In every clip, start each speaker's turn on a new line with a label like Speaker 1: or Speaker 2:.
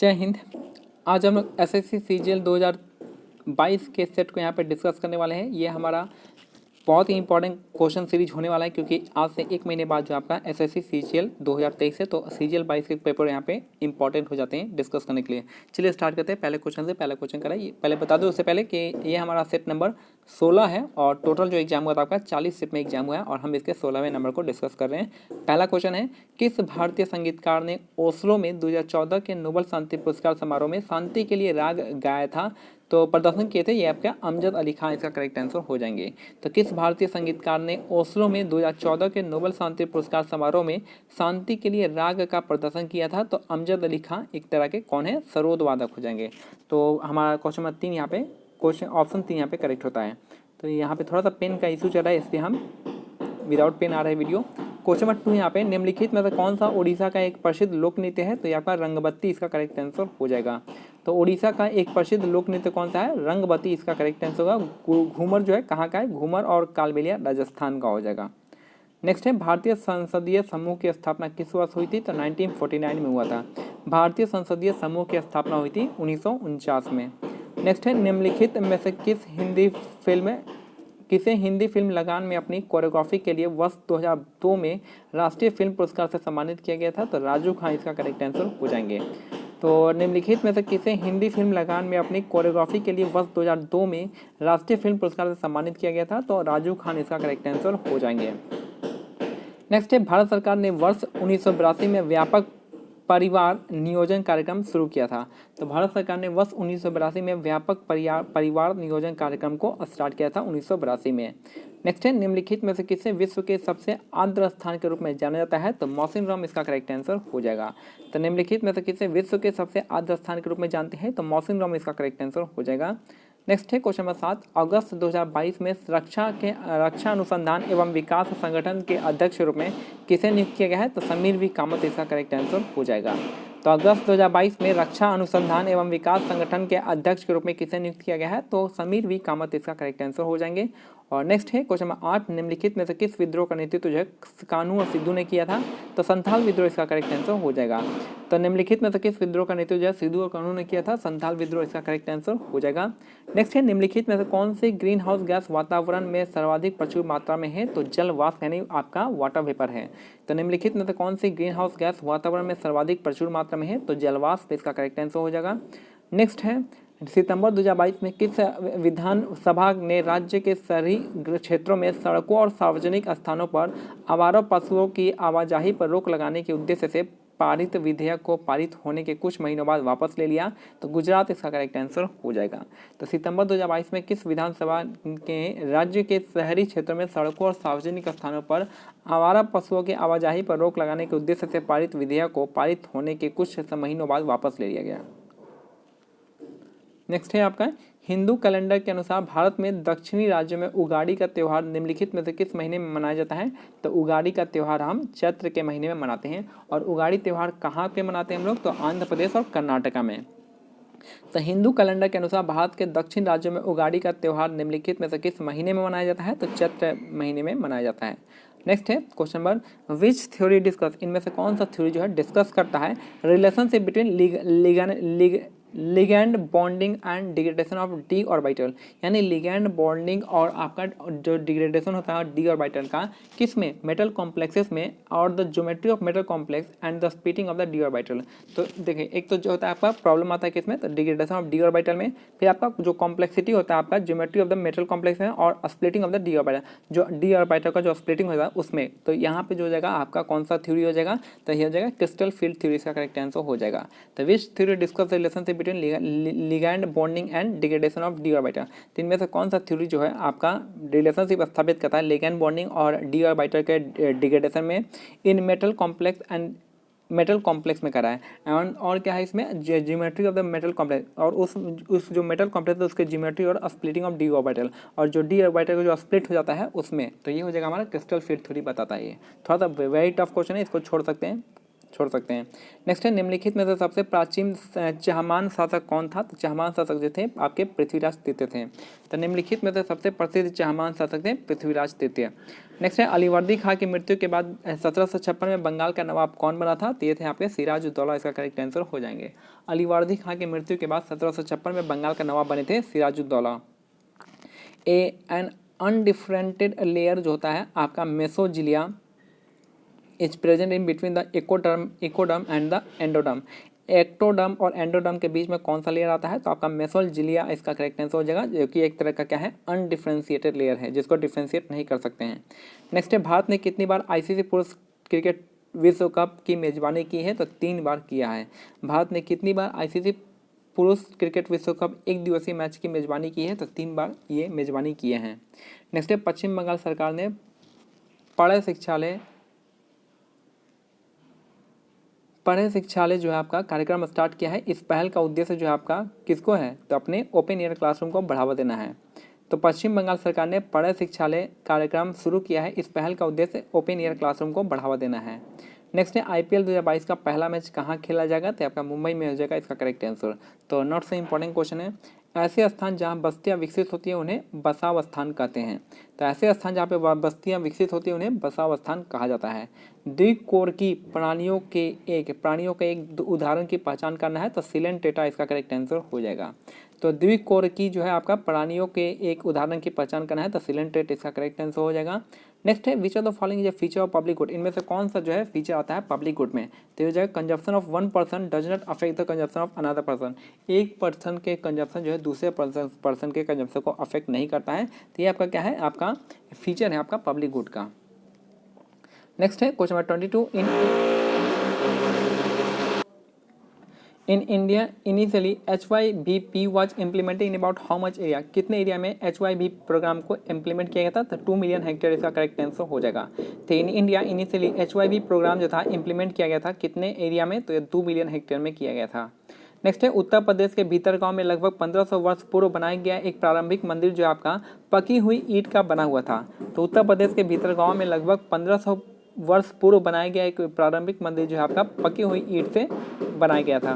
Speaker 1: जय हिंद। आज हम लोग एसएससी सीजीएल 2022 के सेट को यहाँ पे डिस्कस करने वाले हैं। ये हमारा बहुत ही इंपॉर्टेंट क्वेश्चन सीरीज होने वाला है, क्योंकि आज से एक महीने बाद जो आपका एसएससी सीजीएल 2023 है, तो सीजीएल 22 के पेपर यहाँ पे इंपॉर्टेंट हो जाते हैं डिस्कस करने के लिए। चलिए स्टार्ट करते हैं पहले क्वेश्चन से। पहला क्वेश्चन कराइए, पहले बता दो उससे पहले कि ये हमारा सेट नंबर 16 है और टोटल जो एग्जाम हुआ था आपका 40 सेट में एग्जाम हुआ है और हम इसके 16वें नंबर को डिस्कस कर रहे हैं। पहला क्वेश्चन है, किस भारतीय संगीतकार ने ओस्लो में 2014 के नोबेल शांति पुरस्कार समारोह में शांति के लिए राग गाया था? तो प्रदर्शन किए थे ये आपका अमजद अली खान, इसका करेक्ट आंसर हो जाएंगे। तो किस भारतीय संगीतकार ने ओस्लो में 2014 के नोबेल शांति पुरस्कार समारोह में शांति के लिए राग का प्रदर्शन किया था? तो अमजद अली खान एक तरह के कौन है, सरोद वादक हो जाएंगे। तो हमारा क्वेश्चन नंबर 3 यहाँ पे, क्वेश्चन ऑप्शन 3 यहाँ पे करेक्ट होता है। तो यहाँ पे थोड़ा सा पेन का इशू चल रहा है, इसलिए हम विदाउट पेन आ रहा है वीडियो। क्वेश्चन नंबर 2 यहाँ पे, निम्नलिखित में से कौन सा उड़ीसा का एक प्रसिद्ध लोक नृत्य है? तो यहाँ पर रंगबत्ती इसका करेक्ट आंसर हो जाएगा। तो उड़ीसा का एक प्रसिद्ध लोक नृत्य कौन सा है? रंगबत्ती इसका करेक्ट आंसर होगा। घूमर जो है कहाँ का है? घूमर और कालबेलिया राजस्थान का हो जाएगा। नेक्स्ट है, भारतीय संसदीय समूह की स्थापना किस वर्ष हुई थी? तो 1949 में हुआ था। भारतीय संसदीय समूह की स्थापना हुई थी 1949 में। नेक्स्ट है, निम्नलिखित में से किसे हिंदी फिल्म लगान में अपनी कोरियोग्राफी के लिए वर्ष 2002 में राष्ट्रीय फिल्म पुरस्कार से सम्मानित किया गया था? तो राजू खान इसका करेक्ट आंसर हो जाएंगे। तो निम्नलिखित में से किसे हिंदी फिल्म लगान में अपनी कोरियोग्राफी के लिए वर्ष 2002 में राष्ट्रीय फिल्म पुरस्कार से सम्मानित किया गया था? तो राजू खान इसका करेक्ट आंसर हो जाएंगे। नेक्स्ट है, भारत सरकार ने वर्ष 1982 में व्यापक परिवार नियोजन कार्यक्रम शुरू किया था? तो भारत सरकार ने वर्ष 1982 में व्यापक परिवार नियोजन कार्यक्रम को स्टार्ट किया था 1982 में। नेक्स्ट है, निम्नलिखित में से किसे विश्व के सबसे आर्द्र स्थान के रूप में जाना जाता है? तो मौसिनराम इसका करेक्ट आंसर हो जाएगा। तो निम्नलिखित में से किसे विश्व के सबसे आर्द्र स्थान के रूप में जानते हैं? तो मौसिनराम इसका करेक्ट आंसर हो जाएगा। नेक्स्ट है क्वेश्चन नंबर 7, अगस्त 2022 में रक्षा अनुसंधान एवं विकास संगठन के अध्यक्ष के रूप में किसे नियुक्त किया गया है? तो समीर वी कामत इसका करेक्ट आंसर हो जाएगा। तो अगस्त 2022 में रक्षा अनुसंधान एवं विकास संगठन के अध्यक्ष के रूप में किसे नियुक्त किया गया है? तो समीर वी कामत इसका करेक्ट आंसर हो जाएंगे। और नेक्स्ट है क्वेश्चन नंबर 8, निम्नलिखित में से किस विद्रोह का नेतृत्व जो है कान्हू और सिद्धू ने किया था? तो संथाल विद्रोह इसका करेक्ट आंसर हो जाएगा। तो निम्नलिखित में से किस विद्रोह का नेतृत्व जो है सिद्धू और कान्हू ने किया था? संथाल विद्रोह इसका करेक्ट आंसर हो जाएगा। नेक्स्ट है, निम्नलिखित में से कौन सी ग्रीन हाउस गैस वातावरण में सर्वाधिक प्रचुर मात्रा में है? तो जल वाष्प यानी आपका वाटर वेपर है। तो निम्नलिखित में से कौन सी ग्रीन हाउस गैस वातावरण में सर्वाधिक प्रचुर मात्रा में है? तो जल वाष्प इसका करेक्ट आंसर हो जाएगा। नेक्स्ट है, सितंबर 2022 में किस विधानसभा ने राज्य के शहरी क्षेत्रों में सड़कों और सार्वजनिक स्थानों पर आवारा पशुओं की आवाजाही पर रोक लगाने के उद्देश्य से पारित विधेयक को पारित होने के कुछ महीनों बाद वापस ले लिया? तो गुजरात इसका करेक्ट आंसर हो जाएगा। तो सितंबर 2022 में किस विधानसभा के राज्य के शहरी क्षेत्रों में सड़कों और सार्वजनिक स्थानों पर आवारा पशुओं की आवाजाही पर रोक लगाने के उद्देश्य से पारित विधेयक को पारित होने के कुछ महीनों बाद वापस ले लिया गया? नेक्स्ट है आपका, हिंदू कैलेंडर के अनुसार भारत में दक्षिणी राज्यों में उगाड़ी का त्यौहार निम्नलिखित में से किस महीने में मनाया जाता है? तो उगाड़ी का त्यौहार हम चैत्र के महीने में मनाते हैं। और उगाड़ी त्यौहार कहाँ पे मनाते हैं हम लोग? तो आंध्र प्रदेश और कर्नाटका में। तो हिंदू कैलेंडर के अनुसार भारत के दक्षिण राज्यों में उगाड़ी का त्यौहार निम्नलिखित में से किस महीने में मनाया जाता है? तो चैत्र महीने में मनाया जाता है। नेक्स्ट है क्वेश्चन नंबर, विच थ्योरी डिस्कस, इनमें से कौन सा थ्योरी जो है डिस्कस करता है relationship between ligand bonding and degradation of D orbital, यानी लिगैंड बॉन्डिंग और आपका जो डिग्रेडेशन होता है डी ऑर्बिटल का, किस में? मेटल कॉम्प्लेक्सेस में, और the geometry of metal complex and the splitting of the D orbital. तो देखिए, एक तो जो होता है आपका प्रॉब्लम आता है किसमें? तो डिग्रेडेशन ऑफ डी ऑर्बिटल में। फिर आपका जो कॉम्प्लेक्सिटी होता है आपका geometry of the metal complex में, और splitting of the D orbital, जो डी ऑर्बिटल का जो स्प्लिटिंग होता है उसमें। तो यहाँ पे जो हो जाएगा आपका कौन सा थ्योरी हो जाएगा? तो ये हो जाएगा क्रिस्टल फील्ड थ्योरी, इसका करेक्ट आंसर हो जाएगा। तो विच theory discuss relationship between ligand bonding and degradation of D orbital, तो इनमें से कौन सा थ्योरी जो है आपका रिलेशनशिप स्थापित करता है लिगैंड बॉन्डिंग और डी ऑर्बिटल के डिग्रेडेशन में इन metal complex and metal complex में करा है? और क्या है इसमें? Geometry of the metal complex, और उस जो मेटल कॉम्प्लेक्स है उसके ज्योमेट्री और स्प्लिटिंग ऑफ डी ऑर्बिटल, और जो डी ऑर्बिटल का जो स्प्लिट हो जाता है उसमें। तो ये हो जाएगा हमारा क्रिस्टल फील्ड थ्योरी बताता है। ये थोड़ा सा वेरी टफ क्वेश्चन है, इसको छोड़ सकते हैं। छोड़ सकते हैं। नेक्स्ट है निम्नलिखित में से सबसे प्राचीन चहमान शासक कौन था? तो चहमान शासक जो थे आपके पृथ्वीराज तृतीय थे। तो निम्नलिखित में से सबसे प्रसिद्ध चहमान शासक थे पृथ्वीराज तृतीय। नेक्स्ट है अलीवर्दी खां की मृत्यु के बाद 1756 में बंगाल का नवाब कौन बना था? तो ये थे आपके सिराजुद्दौला, इसका करेक्ट आंसर हो जाएंगे। अलीवर्दी खां की मृत्यु के बाद 1756 में बंगाल का नवाब बने थे सिराजुद्दौला। एन अनडिफरेंटेड लेयर जो होता है आपका mesoglea is present in between the ectoderm and the endoderm. Ectoderm और एंडोडर्म के बीच में कौन सा लेयर आता है? तो आपका मेसोजिलिया इसका करेक्ट आंसर हो जाएगा, जो कि एक तरह का क्या है, अनडिफ्रेंशिएटेड लेयर है, जिसको डिफ्रेंशिएट नहीं कर सकते हैं। नेक्स्ट है भारत ने कितनी बार आईसीसी पुरुष क्रिकेट विश्व कप की मेजबानी की है? तो 3 बार किया है। भारत ने कितनी बार आईसीसी पुरुष क्रिकेट विश्व कप एक दिवसीय मैच की मेजबानी की है? तो 3 बार ये मेजबानी किए हैं। नेक्स्ट है पश्चिम बंगाल सरकार ने पढ़े शिक्षालय जो है आपका कार्यक्रम स्टार्ट किया है। इस पहल का उद्देश्य जो है आपका किसको है? तो अपने ओपन एयर क्लासरूम को बढ़ावा देना है। तो पश्चिम बंगाल सरकार ने पढ़े शिक्षालय कार्यक्रम शुरू किया है। इस पहल का उद्देश्य ओपन एयर क्लासरूम को बढ़ावा देना है। नेक्स्ट है आईपीएल 2022 का पहला मैच कहाँ खेला जाएगा? तो आपका मुंबई में हो जाएगा, इसका करेक्ट आंसर। तो नॉट से इंपॉर्टेंट क्वेश्चन है। ऐसे स्थान जहाँ बस्तियाँ विकसित होती हैं उन्हें बसाव स्थान कहते हैं। तो ऐसे स्थान जहाँ पे बस्तियाँ विकसित होती हैं उन्हें बसाव स्थान कहा जाता है। द्विकोरकी प्राणियों के एक उदाहरण की पहचान करना है, तो सिलेंटेटा इसका करेक्ट आंसर हो जाएगा। तो द्विकोरकी जो है आपका प्राणियों के एक उदाहरण की पहचान करना है, तो सिलेंटेट इसका करेक्ट आंसर हो जाएगा। नेक्स्ट है which of the following is feature of public good. इनमें से कौन सा जो है फीचर आता है पब्लिक गुड में? तो ये जो है consumption of one person does not affect the consumption of another person. एक पर्सन के कंजप्शन जो है दूसरे पर्सन के कंजप्शन को अफेक्ट नहीं करता है। तो ये आपका क्या है, आपका फीचर है आपका पब्लिक गुड का। नेक्स्ट है question number 22। In India initially HYBP was implemented in about how much area. कितने एरिया में HYB प्रोग्राम को इम्प्लीमेंट किया गया था? तो 2 मिलियन हेक्टेयर इसका करेक्ट आंसर हो जाएगा। तो in India initially HYB programme जो था इम्प्लीमेंट किया गया था कितने एरिया में? तो ये 2 मिलियन हेक्टेयर में किया गया था। नेक्स्ट है उत्तर प्रदेश के भीतर गांव में लगभग 1500 वर्ष पूर्व बनाया गया एक प्रारंभिक मंदिर जो आपका पकी हुई ईंट का बना हुआ था। तो उत्तर प्रदेश के भीतर गांव में लगभग 1500 वर्ष पूर्व बनाया गया एक प्रारंभिक मंदिर जो है आपका पकी हुई ईंट से बनाया गया था।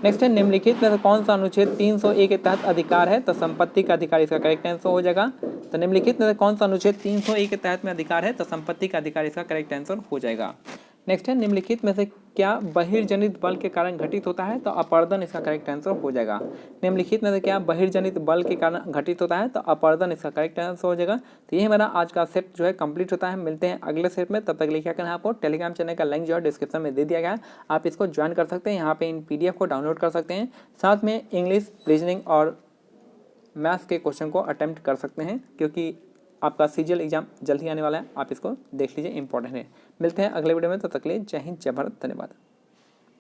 Speaker 1: नेक्स्ट है निम्नलिखित में से कौन सा अनुच्छेद 301 के तहत अधिकार है? तो संपत्ति का अधिकार इसका करेक्ट आंसर हो जाएगा। तो निम्नलिखित में से कौन सा अनुच्छेद 301 के तहत में अधिकार है? तो संपत्ति का अधिकार इसका करेक्ट आंसर हो जाएगा। नेक्स्ट है निम्नलिखित में से क्या बहिर्जनित बल के कारण घटित होता है? तो अपरदन इसका करेक्ट आंसर हो जाएगा। निम्नलिखित में से क्या बहिर्जनित बल के कारण घटित होता है? तो अपरदन इसका करेक्ट आंसर हो जाएगा। तो ये हमारा आज का सेट जो है कंप्लीट होता है। मिलते हैं अगले सेट में, तब तक लिखा करना है आपको टेलीग्राम चैनल का लिंक जो है डिस्क्रिप्शन में दे दिया गया है, आप इसको ज्वाइन कर सकते हैं। यहाँ पे इन PDF को डाउनलोड कर सकते हैं, साथ में इंग्लिश, रीजनिंग और मैथ्स के क्वेश्चन को अटेम्प्ट कर सकते हैं, क्योंकि आपका CGL एग्जाम जल्द ही आने वाला है। आप इसको देख लीजिए, इंपॉर्टेंट है। मिलते हैं अगले वीडियो में, तब तक के लिए जय हिंद, जय भारत, धन्यवाद।